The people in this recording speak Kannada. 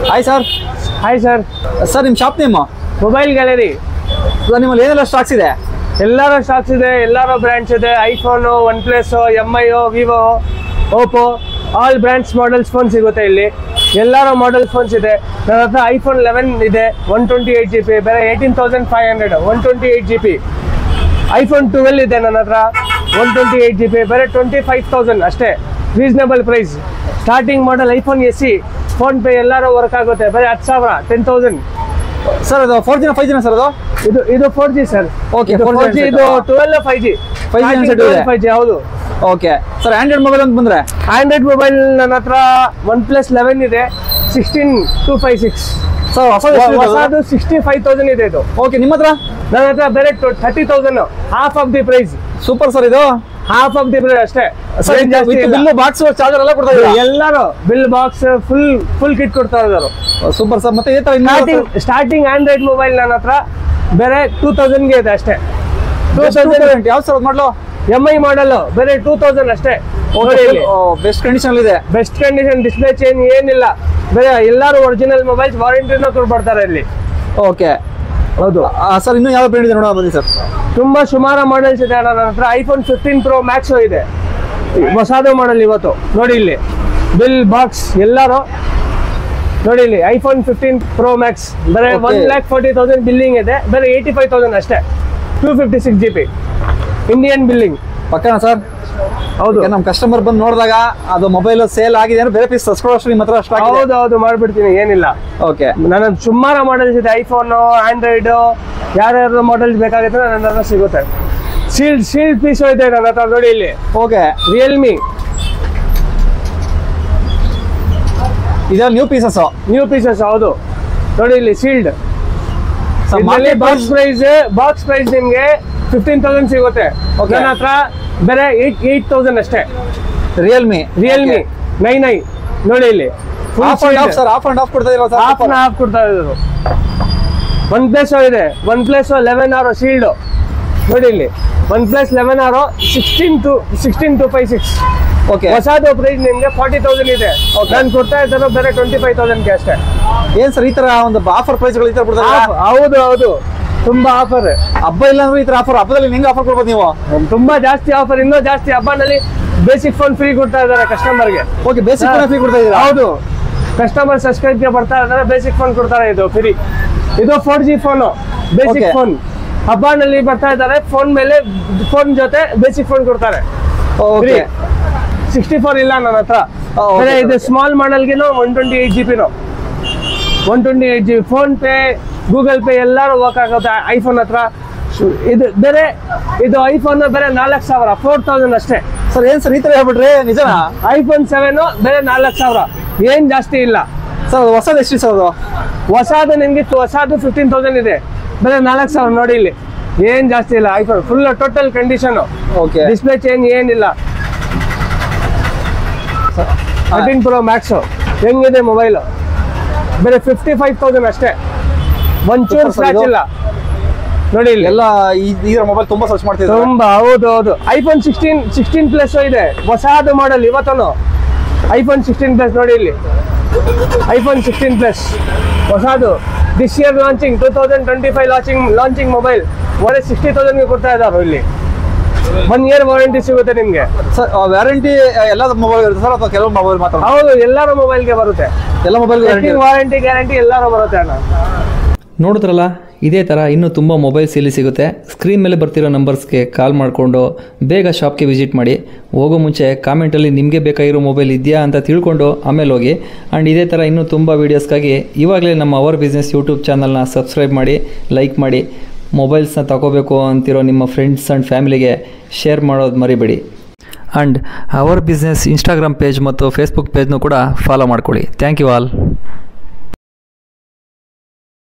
Hi sir. Hi sir. Sir ನಿಮ್ಮ shop name? Mobile gallery. Sir ನಿಮ್ಮಲ್ಲಿ ಏನೆಲ್ಲ ಸ್ಟಾಕ್ಸ್ ಇದೆ? ಎಲ್ಲರ ಸ್ಟಾಕ್ಸ್ ಇದೆ, ಎಲ್ಲರ ಬ್ರ್ಯಾಂಡ್ಸ್ ಇದೆ. IPhone, one plus, MI, Vivo, Oppo, all brands models phone ಸಿಗುತ್ತೆ ಇಲ್ಲಿ. ಎಲ್ಲರ ಮಾಡೆಲ್ ಫೋನ್ಸ್ ಇದೆ. ನನ್ನ ಹತ್ರ ಐಫೋನ್ 11 ಇದೆ, 128GB, ಬೇರೆ 18,500, 128GB. ಐಫೋನ್ 12 ಇದೆ ನನ್ನ ಹತ್ರ, 128GB, ಬೇರೆ 25,000 ಅಷ್ಟೇ. Reasonable price. Starting model iPhone SE, PhonePe ಎಲ್ಲರೂ ವರ್ಕ್ ಆಗುತ್ತೆ, ಬೇರೆ 10,000, 10,000. ಸರ್ ಅದು 4G 5G ಸರ್? ಅದು ಇದು 4G ಸರ್. Okay, 4G. ಇದು 12 5G. 5G ಹೌದು. Okay sir. ಆಂಡ್ರಾಯ್ಡ್ ಮೊಬೈಲ್ ಅಂತ ಬಂದ್ರೆ ಆಂಡ್ರಾಯ್ಡ್ ಮೊಬೈಲ್ ನನ್ನ ಹತ್ರ OnePlus 11 ಇದೆ, 16,256. ಸರ್ ಹೊಸದು 65,000 ಇದೆ ಇದು. ಓಕೆ, ನಿಮ್ಮ ಹತ್ರ? ನನ್ನ ಹತ್ರ ಬೇರೆ 30,000, half of the price. Super sir, ಇದು ಹಾಫ್ ಆಫ್ ದಿ ಪ್ರೈಸ್ ಅಷ್ಟೇ. ಬಿಲ್ ಬಾಕ್ಸ್ ಚಾರ್ಜರ್ ಎಲ್ಲ ಕೊಡ್ತಾ ಇದ್ದಾರೆ ಎಲ್ಲರೂ. ಬಿಲ್ ಬಾಕ್ಸ್ ಫುಲ್ ಕಿಟ್ ಕೊಡ್ತಾ ಇದ್ದಾರೆ. Super sir. ಮತ್ತೆ ಇದೇ ತರ ಸ್ಟಾರ್ಟಿಂಗ್ ಆಂಡ್ರಾಯ್ಡ್ ಮೊಬೈಲ್ ನನ್ನ ಹತ್ರ ಬೇರೆ 2,000 ಇದೆ ಅಷ್ಟೇ. 2000 ಯಾವ ಸರ್ ಮಾಡಲು? MI ಮಾಡಲ್ ಬೇರೆ 2,000 ಅಷ್ಟೇ. ಬೆಸ್ಟ್ ಕಂಡೀಷನ್ ಇದೆ. ಬೆಸ್ಟ್ ಕಂಡೀಷನ್, ಡಿಸ್ಪ್ಲೇ ಚೇಂಜ್ ಏನಿಲ್ಲ. ಬೇರೆ ಎಲ್ಲರೂ ಒರಿಜಿನಲ್ ಮೊಬೈಲ್ಸ್ ವಾರಂಟಿನ ಕೊಡ್ತಾರೆ ಇಲ್ಲಿ. ಓಕೆ ಹೌದು ಸರ್. ಇನ್ನು ಯಾವ ಬ್ರ್ಯಾಂಡ್ ಇದೆ ನೋಡೋಣ ಬನ್ನಿ ಸರ್. ತುಂಬಾ ಸುಮಾರು ಮಾಡೆಲ್ಸ್ ಇದೆ ನನ್ನ ಹತ್ರ. ಐಫೋನ್ 15 Pro Max ಇದೆ, ಹೊಸದು ಮಾಡಲ್ ಇವತ್ತು. ನೋಡಿ ಇಲ್ಲಿ ಬಿಲ್ ಬಾಕ್ಸ್ ಎಲ್ಲರೂ ನೋಡಿ ಇಲ್ಲಿ. ಐಫೋನ್ 15 Pro Max ಬೇರೆ 1,40,000 ಬಿಲ್ಲಿಂಗ್ ಇದೆ, ಬೇರೆ 85,000 ಅಷ್ಟೇ. 256GB Indian billing. ಪಕ್ಕನಾ ಸರ್? ಹೌದು. ನಮ್ಮ ಕಸ್ಟಮರ್ ಬಂದು ನೋಡಿದಾಗ ಅದು ಮೊಬೈಲ್ ಸೇಲ್ ಆಗಿದೆ ಬೇರೆ ಪೀಸ್ ತರಿಸ್ಕೊಳ್ಳೋಷ್ಟು ನಿಮ್ಮ ಹತ್ರ ಸ್ಟಾಕ್ ಇದೆ? ಹೌದು ಮಾಡ್ಬಿಡ್ತೀನಿ, ಏನಿಲ್ಲ. ಓಕೆ, ನನ್ನ ಸುಮಾರು ಮಾಡೆಲ್ಸ್ ಇದೆ. ಐಫೋನ್, ಆಂಡ್ರಾಯ್ಡ್, ಯಾರ್ಯಾರು ಮಾಡೆಲ್ಸ್ ಬೇಕಾಗುತ್ತೆ ನನ್ನ ಹತ್ರ ಸಿಗುತ್ತೆ. ಶೀಲ್ಡ್ ಪೀಸ್ ಇದೆ ನನ್ನ ಹತ್ರ ನೋಡಿ ಇಲ್ಲಿ. ಓಕೆ, ರಿಯಲ್ಮಿ ಇದೆಲ್ಲ ನ್ಯೂ ಪೀಸಸ್? ಹೌದು ನೋಡಿ ಇಲ್ಲಿ ಶೀಲ್ಡ್. ಬಾಕ್ಸ್ ಪ್ರೈಸ್ ನಿಮ್ಗೆ 15,000 ಸಿಗುತ್ತೆ. ನನ್ನ ಹತ್ರ ಬೇರೆ 8,000 ಅಷ್ಟೇ. ರಿಯಲ್ಮಿ 9i ನೋಡಿ ಇಲ್ಲಿ. ಆಫ್ ಅಂಡ್ ಆಫ್ ಕೊಡ್ತಾ ಇರೋ ಸರ್? ಹಾಫ್ ಕೊಡ್ತಾ ಇದ್ರು. OnePlus ಇದೆ, OnePlus 11R ಶೀಲ್ಡ್ ನೋಡಿ ಇಲ್ಲಿ. OnePlus 11R 16,256. ಓಕೆ, ಹೊಸದು ಪ್ರೈಸ್ ನಿಮ್ಗೆ 40,000 ಇದೆ. ನಾನು ಕೊಡ್ತಾ ಇದ್ದಾರೋ ಬೇರೆ 25,000 ಅಷ್ಟೇ. ಏನ್ ಸರ್ ಈ ತರ ಒಂದು ಆಫರ್ ಪ್ರೈಸ್ಗಳು ಈ ತರ ಕೊಡ್ತಾರೆ? ಹೌದು ತುಂಬಾ ಆಫರ್. ಹಬ್ಬ ಇಲ್ಲ ಅಂದ್ರೆ ಈ ತರ ಆಫರ್, ಹಬ್ಬದಲ್ಲಿ ಹೆಂಗ್ ಆಫರ್ ಕೊಡ್ಬೋದು ನೀವು? ತುಂಬಾ ಜಾಸ್ತಿ ಆಫರ್, ಇನ್ನೂ ಜಾಸ್ತಿ. ಹಬ್ಬನಲ್ಲಿ ಬೇಸಿಕ್ ಫೋನ್ ಫ್ರೀ ಕೊಡ್ತಾ ಇದ್ದಾರೆ ಕಸ್ಟಮರ್ಗೆ. ಓಕೆ, ಬೇಸಿಕ್ ಫೋನ್ ಫ್ರೀ ಕೊಡ್ತಾ ಇದ್ದೀರಾ? ಹೌದು, ಕಸ್ಟಮರ್ ಸಬ್ಸ್ಕ್ರೈಬ್ಗೆ ಬರ್ತಾ ಇದ್ದಾರೆ, ಬೇಸಿಕ್ ಫೋನ್ ಕೊಡ್ತಾರೆ. ಇದು ಫ್ರೀ. ಇದು 4G ಫೋನು, ಬೇಸಿಕ್ ಫೋನ್. ಹಬ್ಬನಲ್ಲಿ ಬರ್ತಾ ಇದ್ದಾರೆ, ಫೋನ್ ಜೊತೆ ಬೇಸಿಕ್ ಫೋನ್ ಕೊಡ್ತಾರೆ. 64 ಇಲ್ಲ ನನ್ನ ಹತ್ರ. ಇದು ಸ್ಮಾಲ್ ಮಾಡೆಲ್ಗೆನೋ 128GB 128GB. PhonePe, Google pay ಎಲ್ಲರೂ ವರ್ಕ್ ಆಗುತ್ತೆ ಐಫೋನ್ ಹತ್ರ. ಇದು ಐಫೋನ್ ಬೇರೆ 4,000, 4,000 ಅಷ್ಟೇ. ಸರ್ ಏನ್ ಸರ್ ಈ ತರ ಹೇಳ್ಬಿಟ್ರೆ ನಿಜನಾ? ಐಫೋನ್ 7 ಬೇರೆ 4,000, ಏನ್ ಜಾಸ್ತಿ ಇಲ್ಲ ಸರ್. ಹೊಸದು ಎಷ್ಟು ಸರ್? ಹೊಸದು ನಿಮ್ಗೆ 15,000 ಇದೆ, ಬೇರೆ 4,000 ನೋಡಿ ಇಲ್ಲಿ. ಏನ್ ಜಾಸ್ತಿ ಇಲ್ಲ. IPhone full total condition. Okay, display change ಏನಿಲ್ಲ. 13 Pro Max ಹೆಂಗಿದೆ ಮೊಬೈಲ್? ಬೇರೆ 55,000 ಅಷ್ಟೇ. ಒಂಚೂರು ಸ್ಕ್ರಾಚ್ ಇಲ್ಲ ನೋಡಿ ಇಲ್ಲಿ. ಎಲ್ಲ ಈ ಮೊಬೈಲ್ ತುಂಬಾ ಸರ್ಚ್ ಮಾಡ್ತಿದ್ದಾರೆ. ತುಂಬಾ ಹೌದು. ಐಫೋನ್ 16 Plus ಇದೆ, ಹೊಸದು ಮಾಡಲ್ ಇವತ್ತನು. ಐಫೋನ್ 16 Plus ನೋಡಿ ಇಲ್ಲಿ. ಐಫೋನ್ 16 Plus ಹೊಸದು. This year launching, 2025 launching mobile. ಒಳ್ಳೆ 60,000 ಕೊಡ್ತಾ ಇದ್ದಾರೆ ಇಲ್ಲಿ. 1 year ವಾರಂಟಿ ಸಿಗುತ್ತೆ ನಿಮ್ಗೆ. ಸರ್ ವ್ಯಾರಂಟಿ ಎಲ್ಲ ಮೊಬೈಲ್ ಇರುತ್ತೆ ಸರ್ ಅಥವಾ ಕೆಲವು ಮೊಬೈಲ್ ಮಾತ್ರ? ಹೌದು, ಎಲ್ಲರ ಮೊಬೈಲ್ಗೆ ಬರುತ್ತೆ. ಎಲ್ಲ ಮೊಬೈಲ್ ವಾರಂಟಿ ಗ್ಯಾರಂಟಿ ಎಲ್ಲರೂ ಬರುತ್ತೆ ಅಣ್ಣ. ನೋಡಿದ್ರಲ್ಲ, ಇದೇ ಥರ ಇನ್ನೂ ತುಂಬ ಮೊಬೈಲ್ಸ್ ಇಲ್ಲಿ ಸಿಗುತ್ತೆ. ಸ್ಕ್ರೀನ್ ಮೇಲೆ ಬರ್ತಿರೋ ನಂಬರ್ಸ್ಗೆ ಕಾಲ್ ಮಾಡಿಕೊಂಡು ಬೇಗ ಶಾಪ್ಗೆ ವಿಸಿಟ್ ಮಾಡಿ. ಹೋಗೋ ಮುಂಚೆ ಕಾಮೆಂಟಲ್ಲಿ ನಿಮಗೆ ಬೇಕಾಗಿರೋ ಮೊಬೈಲ್ ಇದೆಯಾ ಅಂತ ತಿಳ್ಕೊಂಡು ಆಮೇಲೆ ಹೋಗಿ. ಆ್ಯಂಡ್ ಇದೇ ಥರ ಇನ್ನೂ ತುಂಬ ವೀಡಿಯೋಸ್ಗಾಗಿ ಇವಾಗಲೇ ನಮ್ಮ ಅವರ್ ಬಿಸ್ನೆಸ್ ಯೂಟ್ಯೂಬ್ ಚಾನಲ್ನ ಸಬ್ಸ್ಕ್ರೈಬ್ ಮಾಡಿ, ಲೈಕ್ ಮಾಡಿ. ಮೊಬೈಲ್ಸ್ನ ತಗೋಬೇಕು ಅಂತಿರೋ ನಿಮ್ಮ ಫ್ರೆಂಡ್ಸ್ ಆ್ಯಂಡ್ ಫ್ಯಾಮಿಲಿಗೆ ಶೇರ್ ಮಾಡೋದು ಮರಿಬೇಡಿ. And our business Instagram page ಮತ್ತು ಫೇಸ್ಬುಕ್ ಪೇಜ್ನೂ ಕೂಡ ಫಾಲೋ ಮಾಡ್ಕೊಳ್ಳಿ. Thank you all.